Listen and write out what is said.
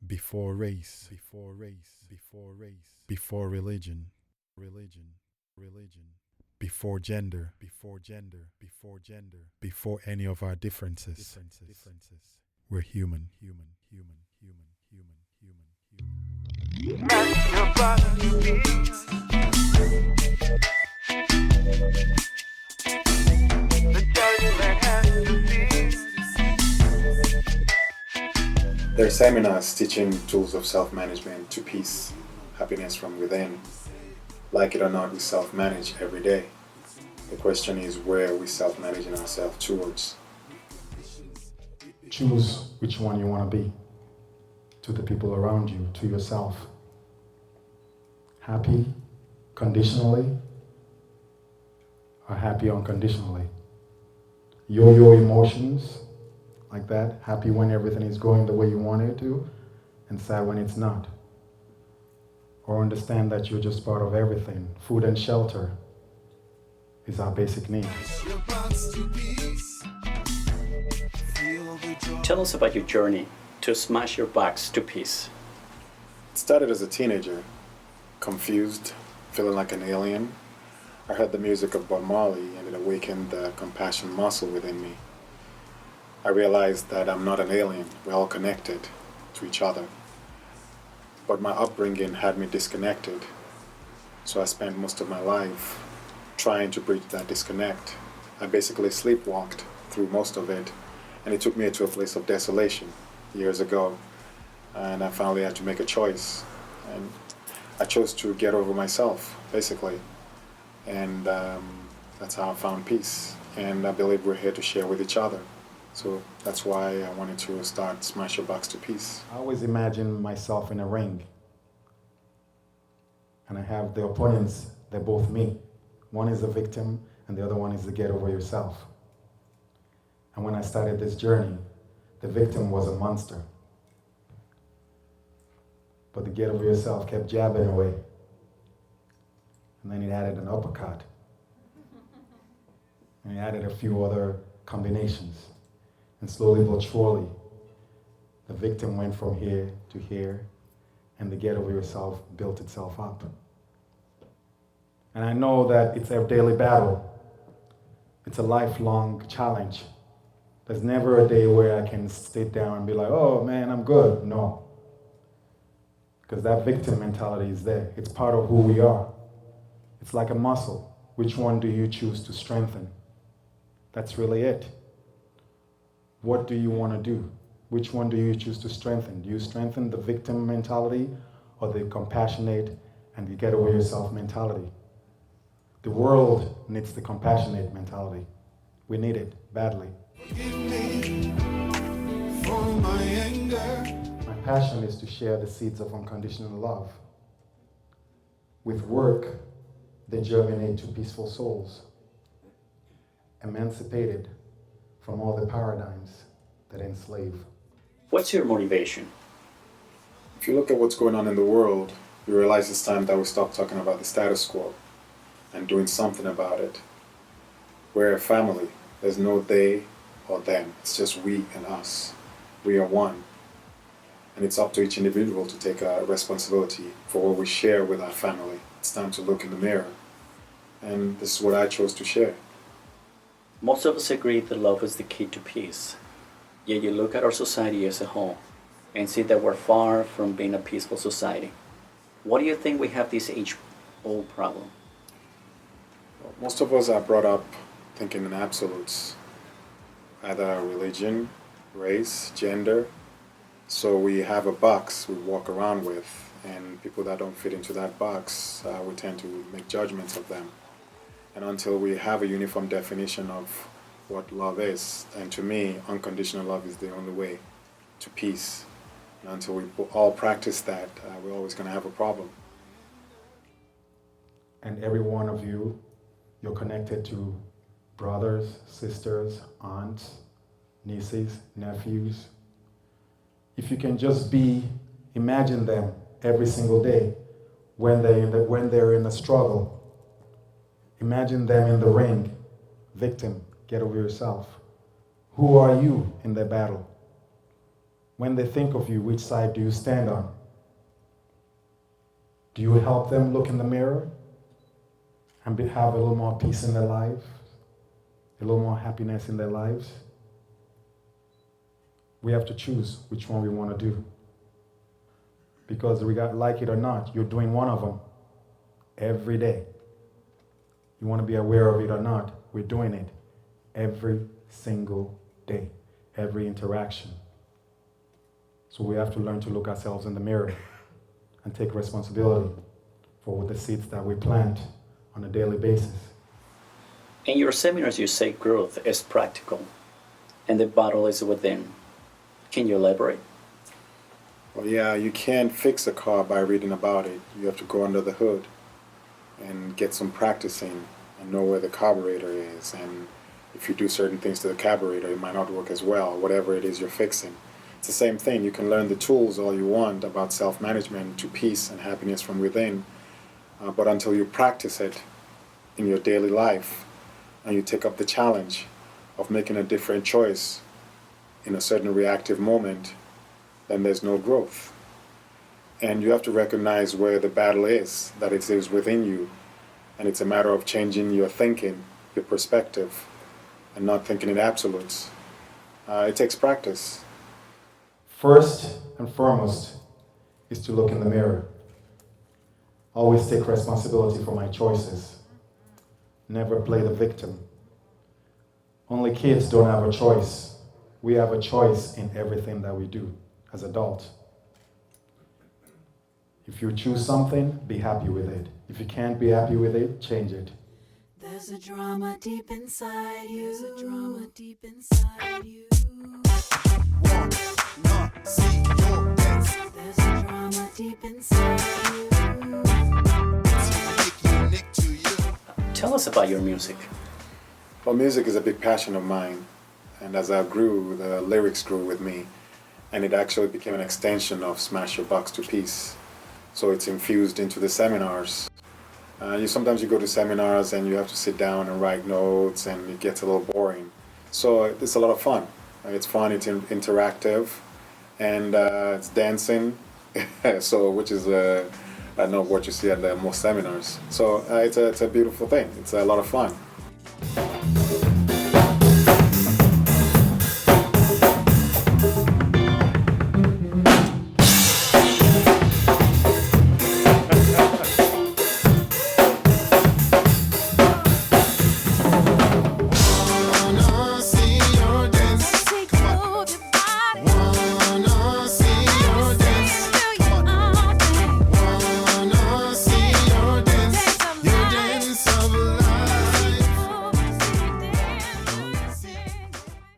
before race, before race, before race, before religion, religion, religion, before gender, before gender, before gender, before any of our differences, differences. We're human, human, human, human, human, human, human. There are seminars teaching tools of self-management to peace, happiness from within. Like it or not, we self-manage every day. The question is where are we self-managing ourselves towards? Choose which one you want to be, to the people around you, to yourself. Happy conditionally or happy unconditionally. Yo-yo emotions like that, happy when everything is going the way you want it to, and sad when it's not. Or understand that you're just part of everything. Food and shelter is our basic need. Tell us about your journey to smash your box to peace. It started as a teenager, confused, feeling like an alien. I heard the music of Bob Marley and it awakened the compassion muscle within me. I realized that I'm not an alien, we're all connected to each other. But my upbringing had me disconnected, so I spent most of my life trying to bridge that disconnect. I basically sleepwalked through most of it, and it took me to a place of desolation years ago, and I finally had to make a choice. And I chose to get over myself, basically, and that's how I found peace. And I believe we're here to share with each other. So that's why I wanted to start Smash Your Box to Peace. I always imagine myself in a ring. And I have the opponents, they're both me. One is the victim and the other one is the get over yourself. And when I started this journey, the victim was a monster. But the get over yourself kept jabbing away. And then it added an uppercut. And it added a few other combinations. And slowly but surely, the victim went from here to here, and the get over yourself built itself up. And I know that it's a daily battle. It's a lifelong challenge. There's never a day where I can sit down and be like, oh man, I'm good. No. Because that victim mentality is there. It's part of who we are. It's like a muscle. Which one do you choose to strengthen? That's really it. What do you want to do? Which one do you choose to strengthen? Do you strengthen the victim mentality or the compassionate and the get over yourself mentality? The world needs the compassionate mentality. We need it badly. Forgive me for my anger. My passion is to share the seeds of unconditional love. With work, they germinate to peaceful souls, emancipated from all the paradigms that enslave. What's your motivation? If you look at what's going on in the world, you realize it's time that we stop talking about the status quo and doing something about it. We're a family. There's no they or them. It's just we and us. We are one. And it's up to each individual to take a responsibility for what we share with our family. It's time to look in the mirror. And this is what I chose to share. Most of us agree that love is the key to peace. Yet you look at our society as a whole and see that we're far from being a peaceful society. Why do you think we have this age-old problem? Most of us are brought up thinking in absolutes, either religion, race, gender. So we have a box we walk around with, and people that don't fit into that box, we tend to make judgments of them. And until we have a uniform definition of what love is, and to me, unconditional love is the only way to peace. And until we all practice that, we're always going to have a problem. And every one of you, you're connected to brothers, sisters, aunts, nieces, nephews. If you can just imagine them every single day when they're in a struggle. Imagine them in the ring, victim, get over yourself. Who are you in the battle? When they think of you, which side do you stand on? Do you help them look in the mirror and have a little more peace in their life, a little more happiness in their lives? We have to choose which one we want to do. Because like it or not, you're doing one of them every day. You want to be aware of it or not, we're doing it every single day, every interaction. So we have to learn to look ourselves in the mirror and take responsibility for the seeds that we plant on a daily basis. In your seminars, you say growth is practical and the battle is within. Can you elaborate? Well, yeah, you can't fix a car by reading about it. You have to go under the hood and get some practicing and know where the carburetor is. And if you do certain things to the carburetor, it might not work as well, whatever it is you're fixing. It's the same thing. You can learn the tools all you want about self-management to peace and happiness from within, but until you practice it in your daily life and you take up the challenge of making a different choice in a certain reactive moment, then there's no growth. And you have to recognize where the battle is, that it is within you, and it's a matter of changing your thinking, your perspective, and not thinking in absolutes. It takes practice. First and foremost is to look in the mirror. Always take responsibility for my choices. Never play the victim. Only kids don't have a choice. We have a choice in everything that we do as adults. If you choose something, be happy with it. If you can't be happy with it, change it. There's a drama deep inside you. There's a drama deep inside you. See your best. There's a drama deep inside you. Tell us about your music. Well, music is a big passion of mine, and as I grew, the lyrics grew with me, and it actually became an extension of Smash Your Box to Peace. So it's infused into the seminars. Sometimes you go to seminars and you have to sit down and write notes, and it gets a little boring. So it's a lot of fun. It's fun, it's interactive, and it's dancing, so which is I know what you see at most seminars. So it's a beautiful thing. It's a lot of fun.